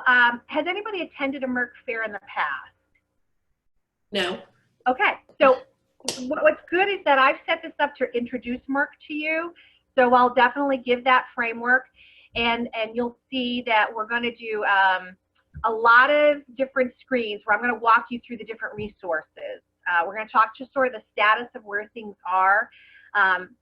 So has anybody attended a MERC fair in the past? No. Okay, so what's good is that I've set this up to introduce MERC to you. So I'll definitely give that framework, and you'll see that we're going to do a lot of different screens where I'm going to walk you through the different resources. We're going to talk to sort of the status of where things are.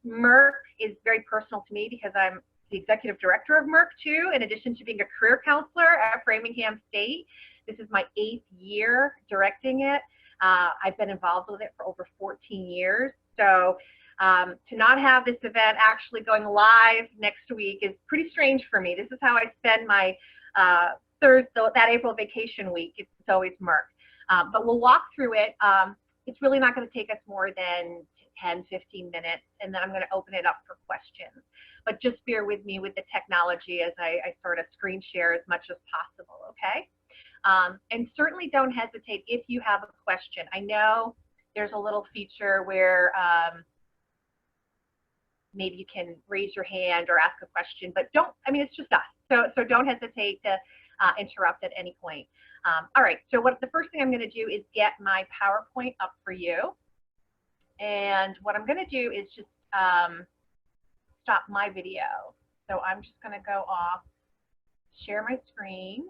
MERC is very personal to me because I'm the executive director of MERC too, in addition to being a career counselor at Framingham State. This is my 8th year directing it. I've been involved with it for over 14 years. So to not have this event actually going live next week is pretty strange for me. This is how I spend my that April vacation week. It's always MERC. But we'll walk through it. It's really not going to take us more than 10, 15 minutes, and then I'm going to open it up for questions. But just bear with me with the technology as I sort of screen share as much as possible, okay? And certainly don't hesitate if you have a question. I know there's a little feature where maybe you can raise your hand or ask a question, but don't, I mean, it's just us. So don't hesitate to interrupt at any point. All right, so the first thing I'm going to do is get my PowerPoint up for you. And what I'm going to do is just stop my video. So I'm just going to go off, share my screen.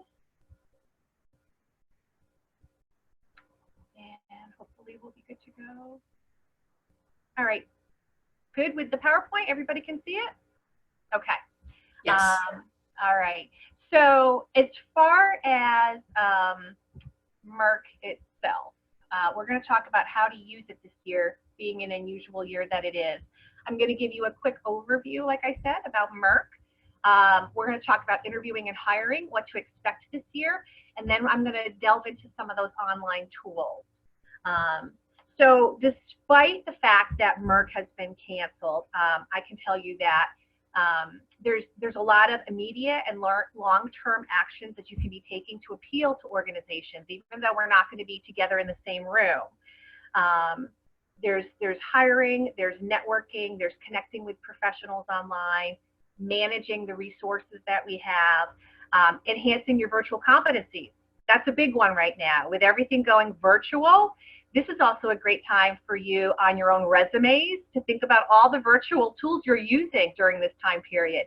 And hopefully we'll be good to go. All right, good with the PowerPoint? Everybody can see it? Okay. Yes. All right. So as far as MERC itself, we're going to talk about how to use it this year, being an unusual year that it is. I'm going to give you a quick overview, like I said, about MERC. We're going to talk about interviewing and hiring, what to expect this year, and then I'm going to delve into some of those online tools. So despite the fact that MERC has been canceled, I can tell you that there's a lot of immediate and long-term actions that you can be taking to appeal to organizations, even though we're not going to be together in the same room. There's hiring, there's networking, there's connecting with professionals online, managing the resources that we have, enhancing your virtual competencies. That's a big one right now. With everything going virtual, this is also a great time for you on your own resumes to think about all the virtual tools you're using during this time period.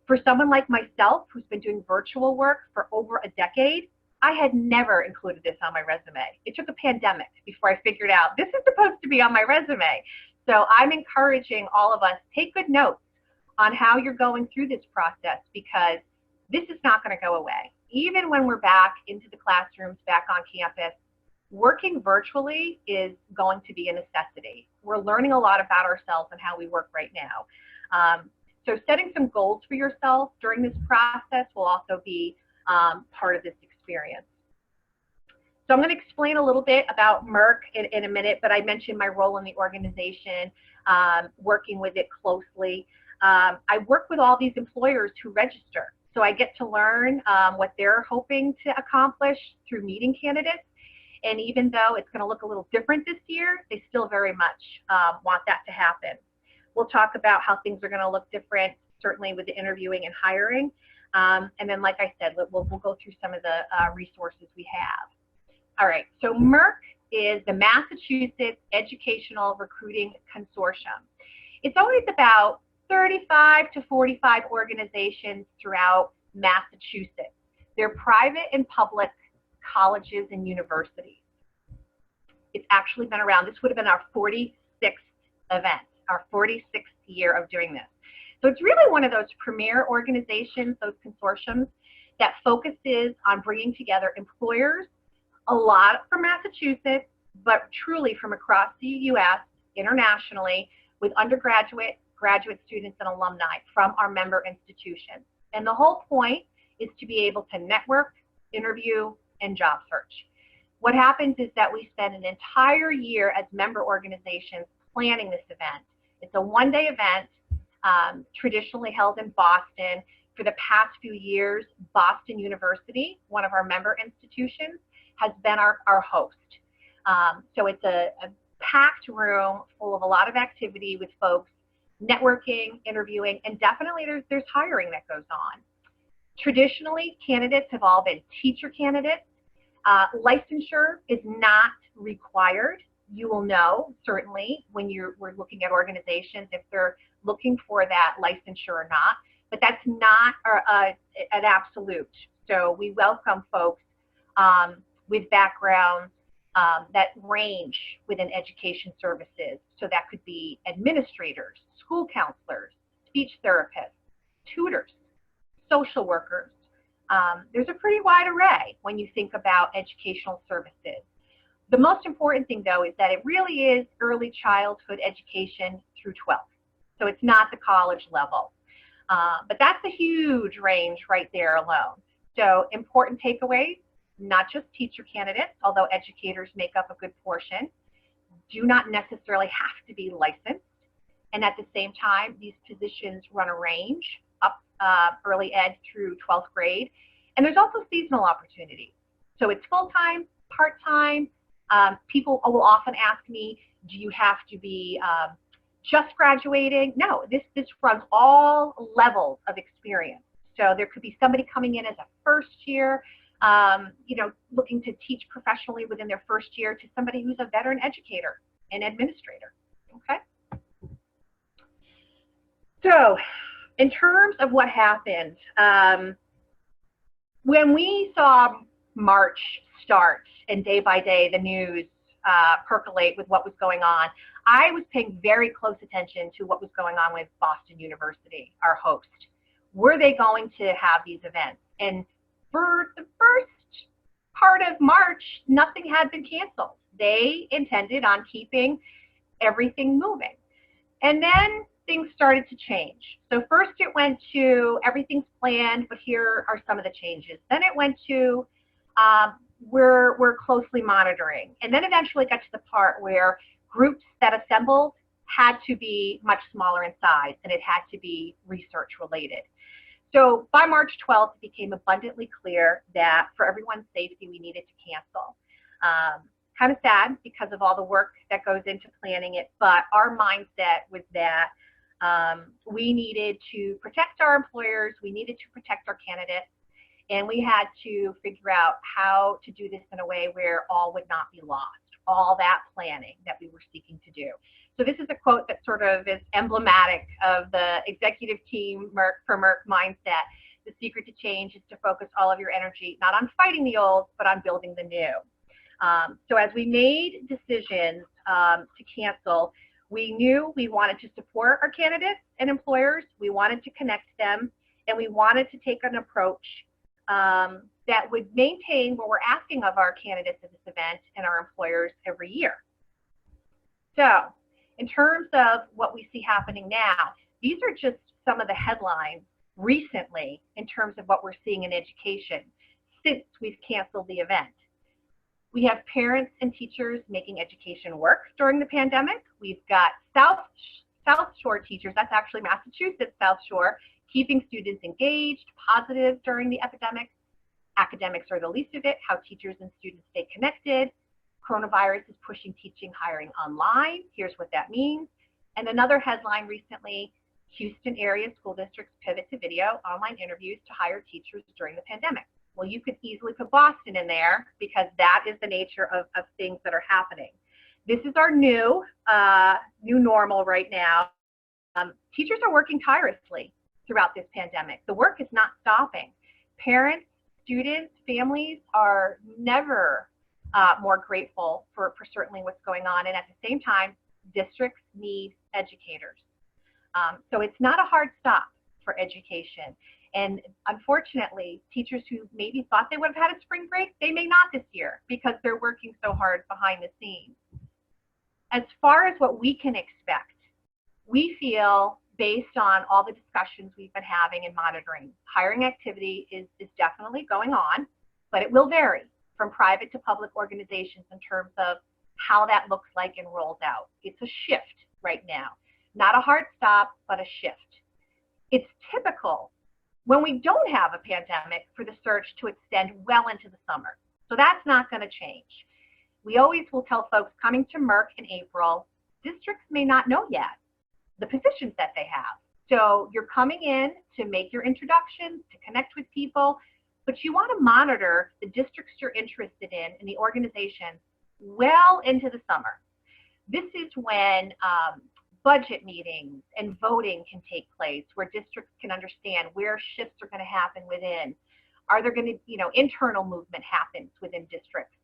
For someone like myself, who's been doing virtual work for over a decade, I had never included this on my resume. It took a pandemic before I figured out this is supposed to be on my resume. So I'm encouraging all of us, take good notes on how you're going through this process, because this is not going to go away. Even when we're back into the classrooms, back on campus, working virtually is going to be a necessity. We're learning a lot about ourselves and how we work right now. So setting some goals for yourself during this process will also be part of this experience. So I'm going to explain a little bit about MERC in a minute, but I mentioned my role in the organization, working with it closely. I work with all these employers who register, so I get to learn what they're hoping to accomplish through meeting candidates. And even though it's going to look a little different this year, they still very much want that to happen. We'll talk about how things are going to look different, certainly with the interviewing and hiring. And then, like I said, we'll go through some of the resources we have. All right, so MERC is the Massachusetts Educational Recruiting Consortium. It's always about 35 to 45 organizations throughout Massachusetts. They're private and public colleges and universities. It's actually been around. This would have been our 46th event, our 46th year of doing this. So it's really one of those premier organizations, those consortiums, that focuses on bringing together employers, a lot from Massachusetts, but truly from across the U.S., internationally, with undergraduate, graduate students, and alumni from our member institutions. And the whole point is to be able to network, interview, and job search. What happens is that we spend an entire year as member organizations planning this event. It's a one-day event, traditionally held in Boston. For the past few years, Boston University, one of our member institutions, has been our host. So it's a packed room full of a lot of activity with folks networking, interviewing, and definitely there's hiring that goes on. Traditionally, candidates have all been teacher candidates. Licensure is not required. You will know, certainly, when we're looking at organizations if they're looking for that licensure or not, but that's not an absolute. So we welcome folks with backgrounds that range within education services. So that could be administrators, school counselors, speech therapists, tutors, social workers. There's a pretty wide array when you think about educational services. The most important thing, though, is that it really is early childhood education through 12th. So it's not the college level. But that's a huge range right there alone. So important takeaways, not just teacher candidates, although educators make up a good portion, do not necessarily have to be licensed. And at the same time, these positions run a range up early ed through 12th grade. And there's also seasonal opportunities. So it's full-time, part-time. People will often ask me, do you have to be just graduating? No, this runs all levels of experience. So there could be somebody coming in as a first year, looking to teach professionally within their first year, to somebody who's a veteran educator and administrator, okay? So in terms of what happened, when we saw March start and day by day the news percolate with what was going on, I was paying very close attention to what was going on with Boston University, our host. Were they going to have these events? And for the first part of March, nothing had been canceled. They intended on keeping everything moving. And then things started to change. So first it went to everything's planned, but here are some of the changes. Then it went to we're closely monitoring. And then eventually got to the part where groups that assembled had to be much smaller in size, and it had to be research related. So by March 12th, it became abundantly clear that for everyone's safety, we needed to cancel. Kind of sad because of all the work that goes into planning it, but our mindset was that we needed to protect our employers, we needed to protect our candidates, and we had to figure out how to do this in a way where all would not be lost, all that planning that we were seeking to do. So this is a quote that sort of is emblematic of the executive team for MERC mindset. The secret to change is to focus all of your energy, not on fighting the old, but on building the new. So as we made decisions to cancel, we knew we wanted to support our candidates and employers, we wanted to connect them, and we wanted to take an approach that would maintain what we're asking of our candidates at this event and our employers every year. So in terms of what we see happening now, these are just some of the headlines recently in terms of what we're seeing in education since we've canceled the event. We have parents and teachers making education work during the pandemic. We've got South Shore teachers, that's actually Massachusetts South Shore, keeping students engaged, positive during the epidemic. Academics are the least of it, how teachers and students stay connected. Coronavirus is pushing teaching hiring online. Here's what that means. And another headline recently, Houston area school districts pivot to video online interviews to hire teachers during the pandemic. Well, you could easily put Boston in there because that is the nature of things that are happening. This is our new normal right now. Teachers are working tirelessly throughout this pandemic. The work is not stopping. Parents, students, families are never more grateful for certainly what's going on. And at the same time, districts need educators. So it's not a hard stop for education. And unfortunately, teachers who maybe thought they would have had a spring break, they may not this year because they're working so hard behind the scenes. As far as what we can expect, we feel based on all the discussions we've been having and monitoring, hiring activity is definitely going on, but it will vary from private to public organizations in terms of how that looks like and rolls out. It's a shift right now, not a hard stop, but a shift. It's typical when we don't have a pandemic for the search to extend well into the summer. So that's not going to change. We always will tell folks coming to MERC in April, districts may not know yet the positions that they have. So you're coming in to make your introductions, to connect with people, but you want to monitor the districts you're interested in and the organization well into the summer. This is when budget meetings and voting can take place, where districts can understand where shifts are going to happen within. Are there going to, internal movement happens within districts?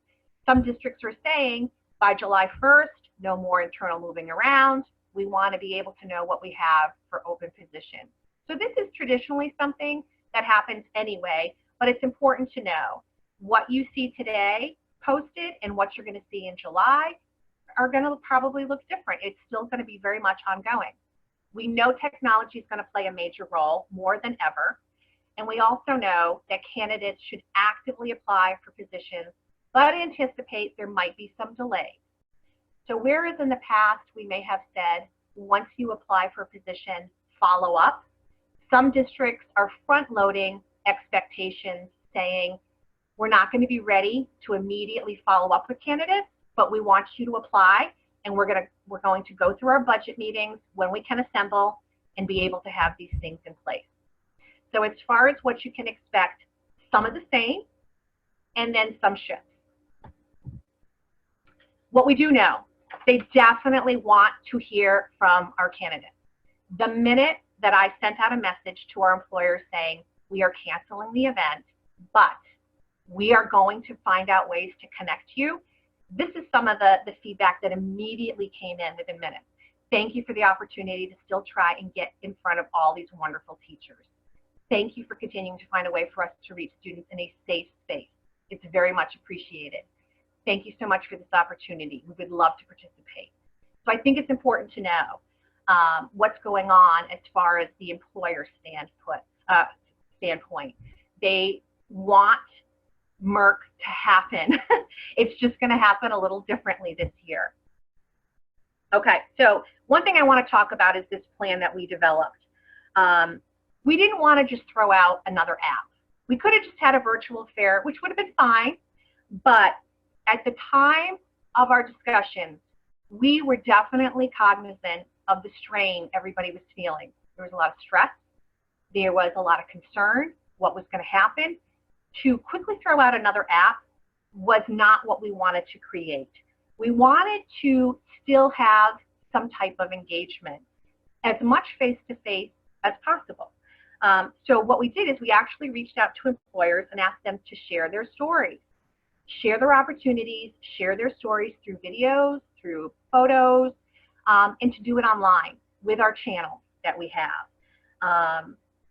Some districts are saying by July 1st, no more internal moving around. We want to be able to know what we have for open positions. So this is traditionally something that happens anyway, but it's important to know what you see today posted and what you're going to see in July are going to probably look different. It's still going to be very much ongoing. We know technology is going to play a major role more than ever. And we also know that candidates should actively apply for positions, but anticipate there might be some delays. So whereas in the past we may have said, once you apply for a position, follow up, some districts are front-loading expectations, saying, we're not going to be ready to immediately follow up with candidates, but we want you to apply, and we're going to go through our budget meetings when we can assemble and be able to have these things in place. So as far as what you can expect, some of the same, and then some shifts. What we do know, they definitely want to hear from our candidates. The minute that I sent out a message to our employers saying, we are canceling the event, but we are going to find out ways to connect you, this is some of the feedback that immediately came in within minutes. Thank you for the opportunity to still try and get in front of all these wonderful teachers. Thank you for continuing to find a way for us to reach students in a safe space. It's very much appreciated. Thank you so much for this opportunity. We would love to participate. So I think it's important to know what's going on as far as the employer standpoint. They want MERC to happen. It's just going to happen a little differently this year. Okay, so one thing I want to talk about is this plan that we developed. We didn't want to just throw out another app. We could have just had a virtual fair, which would have been fine, but at the time of our discussions, we were definitely cognizant of the strain everybody was feeling. There was a lot of stress. There was a lot of concern, what was going to happen. To quickly throw out another app was not what we wanted to create. We wanted to still have some type of engagement, as much face-to-face as possible. So what we did is we actually reached out to employers and asked them to share their stories, share their opportunities, share their stories through videos, through photos, and to do it online with our channel that we have.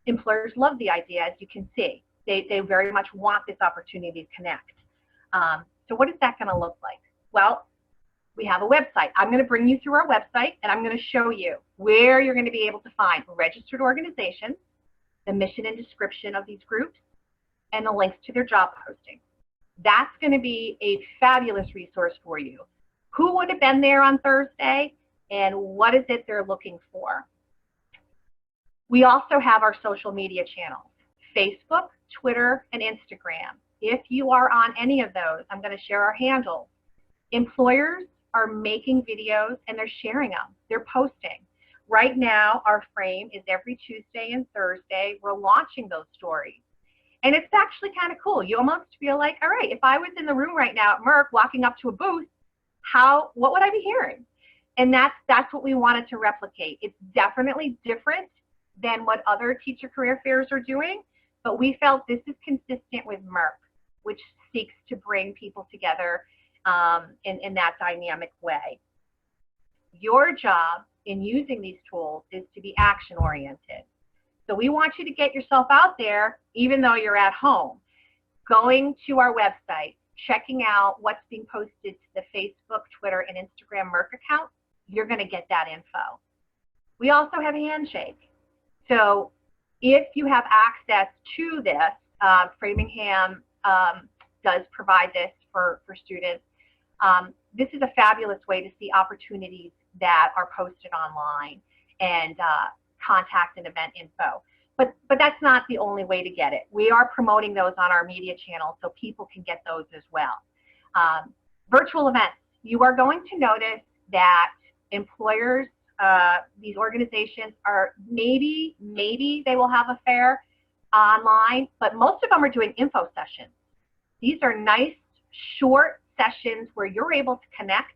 Employers love the idea, as you can see. They very much want this opportunity to connect. So what is that going to look like? Well, we have a website. I'm going to bring you through our website, and I'm going to show you where you're going to be able to find registered organizations, the mission and description of these groups, and the links to their job postings. That's going to be a fabulous resource for you. Who would have been there on Thursday, and what is it they're looking for? We also have our social media channels, Facebook, Twitter, and Instagram. If you are on any of those, I'm going to share our handles. Employers are making videos and they're sharing them. They're posting. Right now, our frame is every Tuesday and Thursday. We're launching those stories. And it's actually kind of cool. You almost feel like, all right, if I was in the room right now at MERC walking up to a booth, what would I be hearing? And that's what we wanted to replicate. It's definitely different than what other teacher career fairs are doing, but we felt this is consistent with MERC, which seeks to bring people together in that dynamic way. Your job in using these tools is to be action-oriented. So we want you to get yourself out there, even though you're at home, going to our website, checking out what's being posted to the Facebook, Twitter, and Instagram MERC account. You're going to get that info. We also have a handshake. So if you have access to this, Framingham does provide this for students. This is a fabulous way to see opportunities that are posted online and contact and event info. But that's not the only way to get it. We are promoting those on our media channel so people can get those as well. Virtual events. You are going to notice that employers These organizations are maybe they will have a fair online, but most of them are doing info sessions. These are nice, short sessions where you're able to connect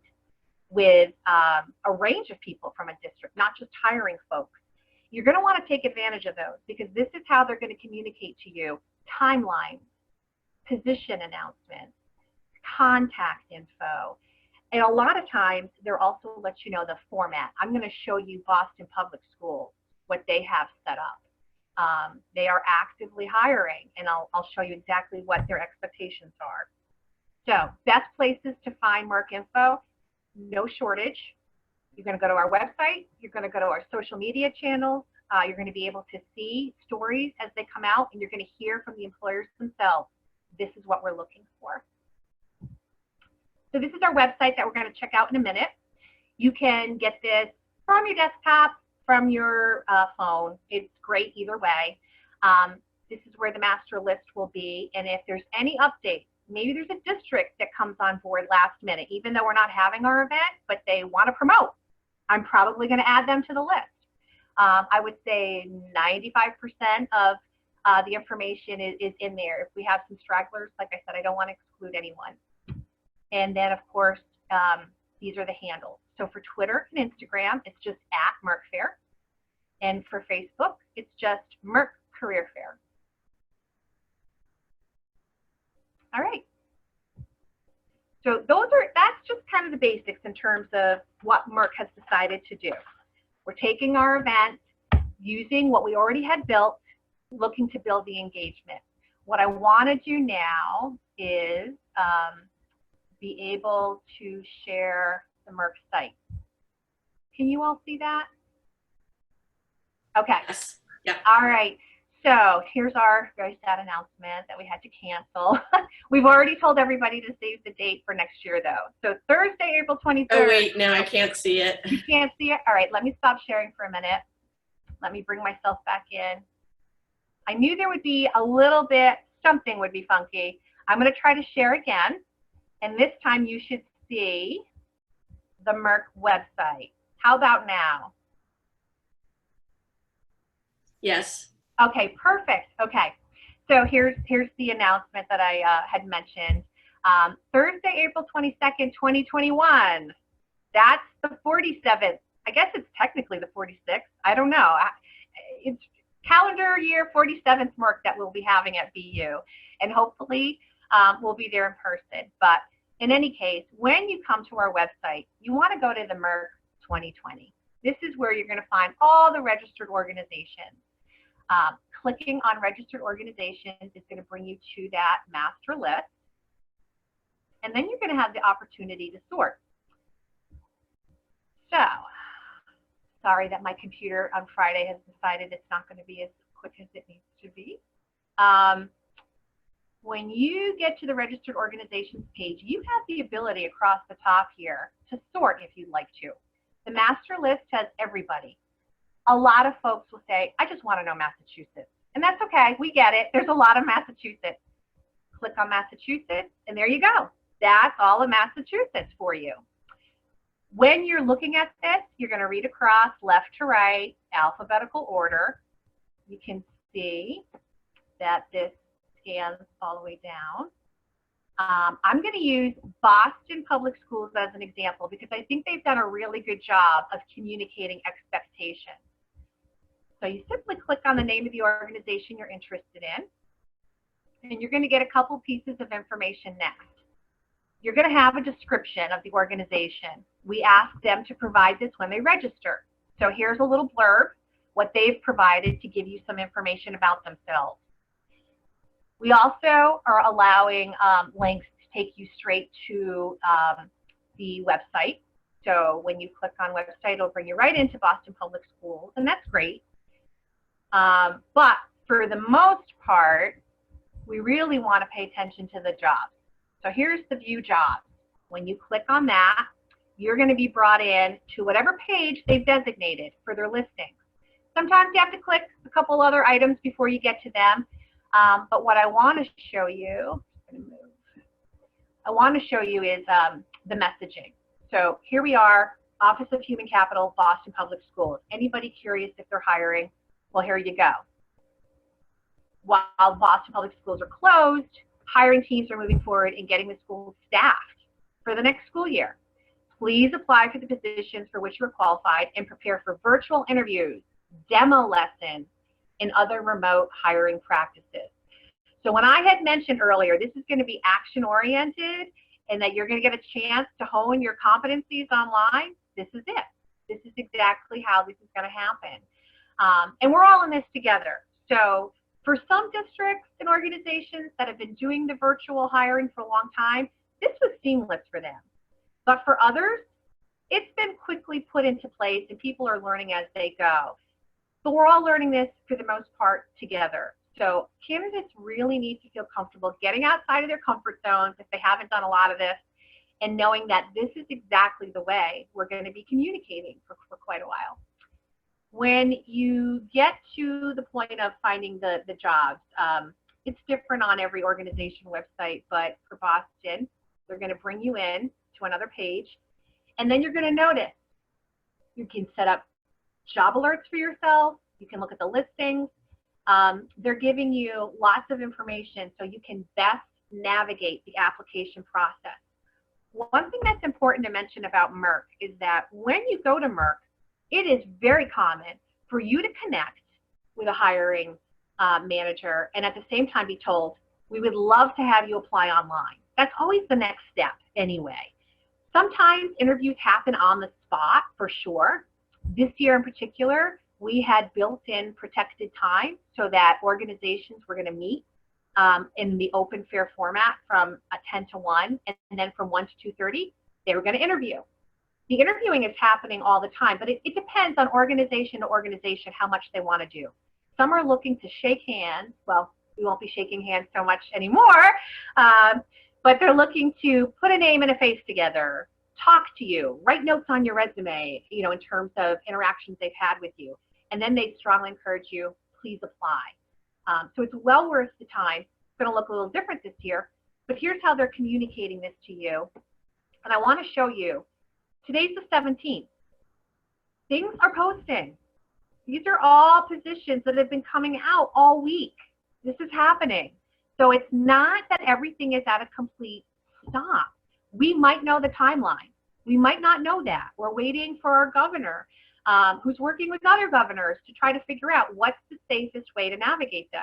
with a range of people from a district, not just hiring folks. You're going to want to take advantage of those because this is how they're going to communicate to you timelines, position announcements, contact info. And a lot of times they'll also let you know the format. I'm going to show you Boston Public Schools, what they have set up. They are actively hiring, and I'll show you exactly what their expectations are. So best places to find MERC info, no shortage. You're going to go to our website. You're going to go to our social media channels. You're going to be able to see stories as they come out, and you're going to hear from the employers themselves. This is what we're looking for. So this is our website that we're going to check out in a minute. You can get this from your desktop, from your phone. It's great either way. This is where the master list will be, and if there's any updates, maybe there's a district that comes on board last minute, even though we're not having our event, but they want to promote. I'm probably going to add them to the list. I would say 95% of the information is in there. If we have some stragglers, like I said, I don't want to exclude anyone. And then, of course, these are the handles. So for Twitter and Instagram, it's just @MERCFair. And for Facebook, it's just MERC Career Fair. All right. So that's just kind of the basics in terms of what MERC has decided to do. We're taking our event, using what we already had built, looking to build the engagement. What I want to do now is be able to share the MERC site. Can you all see that? Okay. Yes. Yeah. All right. So here's our very sad announcement that we had to cancel. We've already told everybody to save the date for next year, though. So Thursday, April 23rd. Oh, wait, no, I can't see it. You can't see it? All right, let me stop sharing for a minute. Let me bring myself back in. I knew there would be a little bit, something would be funky. I'm going to try to share again. And this time you should see the MERC website. How about now? Yes. Okay, perfect. Okay, so here's the announcement that I had mentioned. Thursday, April 22nd, 2021. That's the 47th. I guess it's technically the 46th. I don't know. It's calendar year 47th MERC that we'll be having at BU. And hopefully we'll be there in person. But in any case, when you come to our website, you want to go to the MERC 2020. This is where you're going to find all the registered organizations. Clicking on registered organizations is going to bring you to that master list. And then you're going to have the opportunity to sort. So, sorry that my computer on Friday has decided it's not going to be as quick as it needs to be. When you get to the registered organizations page, you have the ability across the top here to sort if you'd like to. The master list has everybody. A lot of folks will say, I just want to know Massachusetts. And that's okay. We get it. There's a lot of Massachusetts. Click on Massachusetts, and there you go. That's all of Massachusetts for you. When you're looking at this, you're going to read across left to right, alphabetical order. You can see that this scans all the way down. I'm going to use Boston Public Schools as an example because I think they've done a really good job of communicating expectations. So you simply click on the name of the organization you're interested in, and you're going to get a couple pieces of information next. You're going to have a description of the organization. We ask them to provide this when they register. So here's a little blurb, what they've provided to give you some information about themselves. We also are allowing links to take you straight to the website. So when you click on website, it'll bring you right into Boston Public Schools, and that's great. But for the most part, we really want to pay attention to the jobs. So here's the view jobs. When you click on that, you're going to be brought in to whatever page they've designated for their listings. Sometimes you have to click a couple other items before you get to them. But what I want to show you, I want to show you is the messaging. So here we are. Office of Human Capital, Boston Public Schools. Anybody curious if they're hiring? Well, here you go. While Boston Public Schools are closed, hiring teams are moving forward and getting the schools staffed for the next school year. Please apply for the positions for which you're qualified and prepare for virtual interviews, demo lessons, and other remote hiring practices. So when I had mentioned earlier, this is going to be action-oriented and that you're going to get a chance to hone your competencies online, this is it. This is exactly how this is going to happen. And we're all in this together. So for some districts and organizations that have been doing the virtual hiring for a long time, this was seamless for them. But for others, it's been quickly put into place and people are learning as they go. But we're all learning this for the most part together. So candidates really need to feel comfortable getting outside of their comfort zones if they haven't done a lot of this, and knowing that this is exactly the way we're going to be communicating for quite a while. When you get to the point of finding the jobs, it's different on every organization website, but for Boston, they're going to bring you in to another page, and then you're going to notice you can set up job alerts for yourself. You can look at the listings. They're giving you lots of information so you can best navigate the application process. One thing that's important to mention about MERC is that when you go to MERC, it is very common for you to connect with a hiring manager and at the same time be told, we would love to have you apply online. That's always the next step anyway. Sometimes interviews happen on the spot for sure. This year in particular, we had built-in protected time so that organizations were going to meet in the open fair format from 10 to 1, and then from 1 to 2:30, they were going to interview. The interviewing is happening all the time, but it depends on organization to organization how much they want to do. Some are looking to shake hands. Well, we won't be shaking hands so much anymore, but they're looking to put a name and a face together, talk to you, write notes on your resume, you know, in terms of interactions they've had with you. And then they strongly encourage you, please apply. So it's well worth the time. It's going to look a little different this year, but here's how they're communicating this to you. And I want to show you, today's the 17th. Things are posting. These are all positions that have been coming out all week. This is happening. So it's not that everything is at a complete stop. We might know the timeline. We might not know that. We're waiting for our governor, who's working with other governors to try to figure out what's the safest way to navigate this.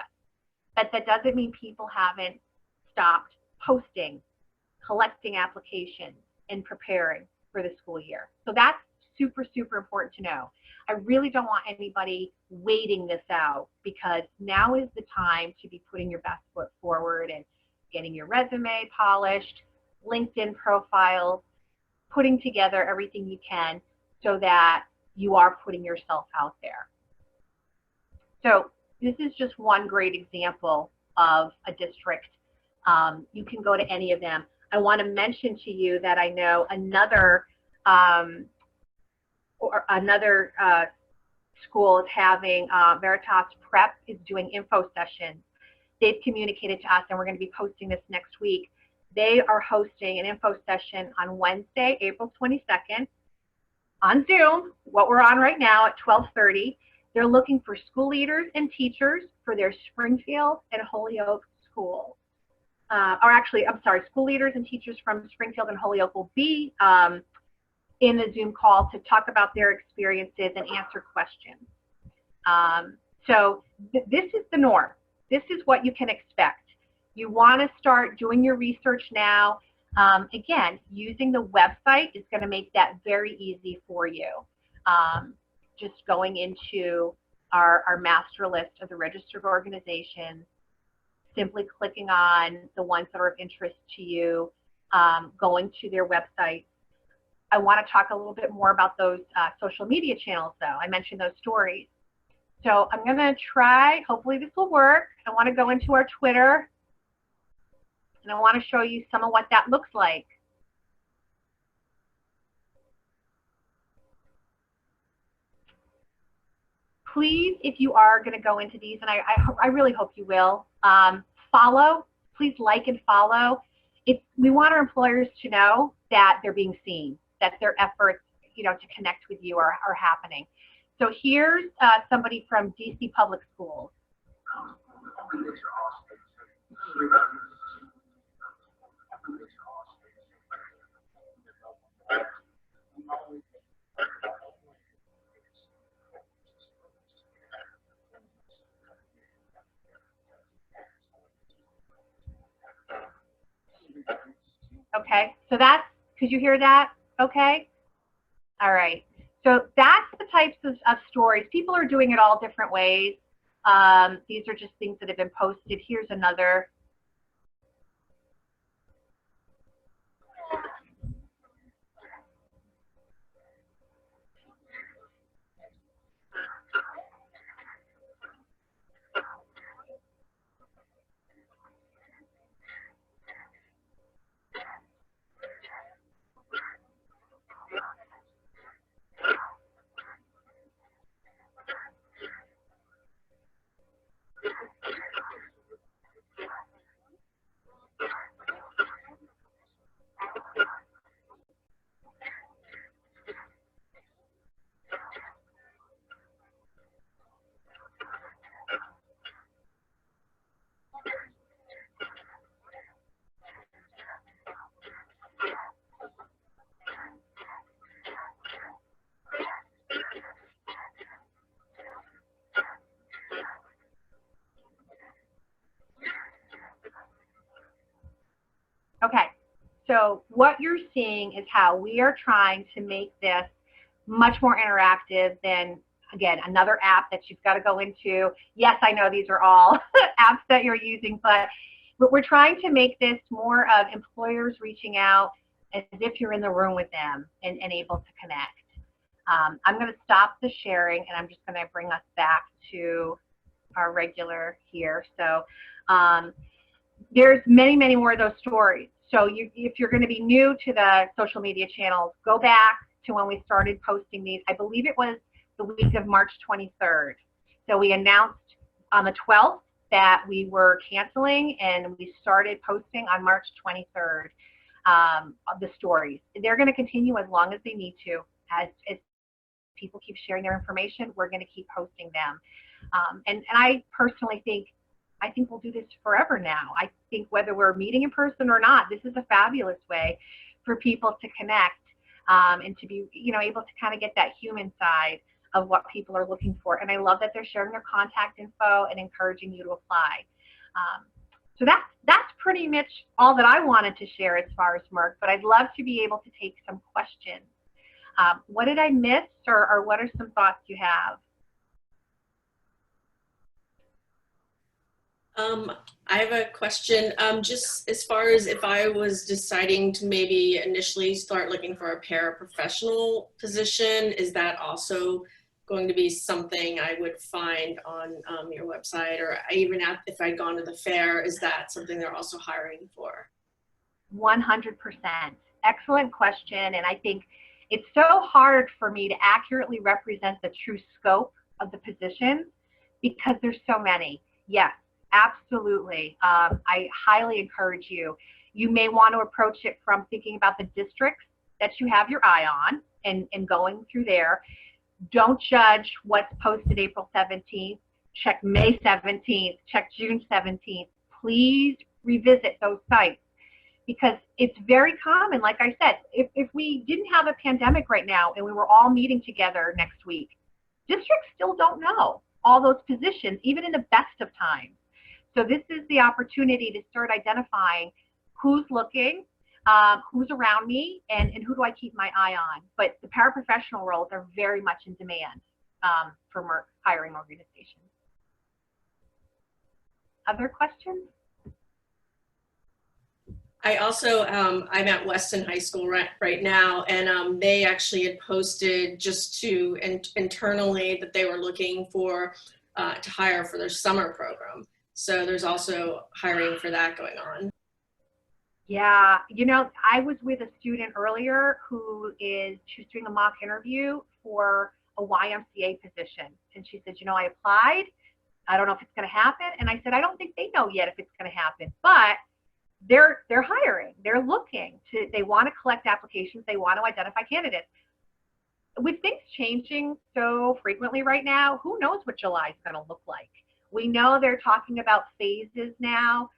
But that doesn't mean people haven't stopped posting, collecting applications, and preparing for the school year. So that's super, super important to know. I really don't want anybody waiting this out, because now is the time to be putting your best foot forward and getting your resume polished, LinkedIn profiles, putting together everything you can so that you are putting yourself out there. So this is just one great example of a district. You can go to any of them. I want to mention to you that I know another school is having, Veritas Prep is doing info sessions. They've communicated to us, and we're going to be posting this next week. They are hosting an info session on Wednesday, April 22nd on Zoom, what we're on right now at 12:30. They're looking for school leaders and teachers for their Springfield and Holyoke schools. Or actually, I'm sorry, school leaders and teachers from Springfield and Holyoke will be in the Zoom call to talk about their experiences and answer questions. So this is the norm. This is what you can expect. You want to start doing your research now. Again, using the website is going to make that very easy for you. Just going into our master list of the registered organizations, simply clicking on the ones that are of interest to you, going to their website. I want to talk a little bit more about those social media channels, though. I mentioned those stories. So I'm going to try, hopefully this will work. I want to go into our Twitter, and I want to show you some of what that looks like. Please, if you are going to go into these, and I really hope you will, follow. Please like and follow. We want our employers to know that they're being seen, that their efforts, to connect with you are happening. So here's somebody from DC Public Schools. Okay, so that's, could you hear that? Okay, all right. So that's the types of stories. People are doing it all different ways. These are just things that have been posted. Here's another. Okay, so what you're seeing is how we are trying to make this much more interactive than, again, another app that you've got to go into. Yes, I know these are all apps that you're using, but we're trying to make this more of employers reaching out as if you're in the room with them and able to connect. I'm going to stop the sharing, and I'm just going to bring us back to our regular here. So there's many, many more of those stories. So if you're going to be new to the social media channels, go back to when we started posting these. I believe it was the week of March 23rd. So we announced on the 12th that we were canceling, and we started posting on March 23rd of the stories. They're going to continue as long as they need to. As people keep sharing their information, we're going to keep posting them. And I personally think, we'll do this forever now. I think whether we're meeting in person or not, this is a fabulous way for people to connect and to be, able to kind of get that human side of what people are looking for. And I love that they're sharing their contact info and encouraging you to apply. So that's pretty much all that I wanted to share as far as MERC, but I'd love to be able to take some questions. What did I miss, or what are some thoughts you have? I have a question. Just as far as if I was deciding to maybe initially start looking for a paraprofessional position, is that also going to be something I would find on your website, or even if I'd gone to the fair, is that something they're also hiring for? 100%. Excellent question. And I think it's so hard for me to accurately represent the true scope of the positions because there's so many. Yes. Absolutely. I highly encourage you. You may want to approach it from thinking about the districts that you have your eye on and going through there. Don't judge what's posted April 17th. Check May 17th. Check June 17th. Please revisit those sites because it's very common. Like I said, if we didn't have a pandemic right now and we were all meeting together next week, districts still don't know all those positions, even in the best of times. So this is the opportunity to start identifying who's looking, who's around me, and who do I keep my eye on. But the paraprofessional roles are very much in demand for MERC hiring organizations. Other questions? I also, I'm at Weston High School right now, and they actually had posted just to internally that they were looking for to hire for their summer program. So there's also hiring for that going on. Yeah, I was with a student earlier she was doing a mock interview for a YMCA position. And she said, I applied. I don't know if it's going to happen. And I said, I don't think they know yet if it's going to happen, but they're hiring. They're looking they want to collect applications. They want to identify candidates. with things changing so frequently right now, who knows what July is going to look like? We know they're talking about phases now.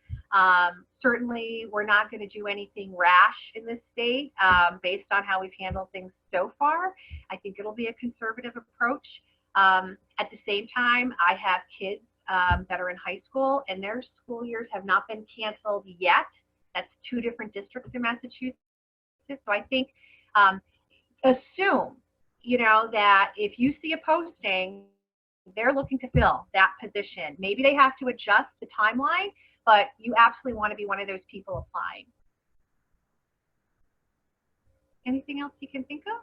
Certainly, we're not going to do anything rash in this state based on how we've handled things so far. I think it'll be a conservative approach. At the same time, I have kids that are in high school, and their school years have not been canceled yet. That's 2 different districts in Massachusetts. So I think assume, that if you see a posting, they're looking to fill that position. Maybe they have to adjust the timeline, but you absolutely want to be one of those people applying. Anything else you can think of?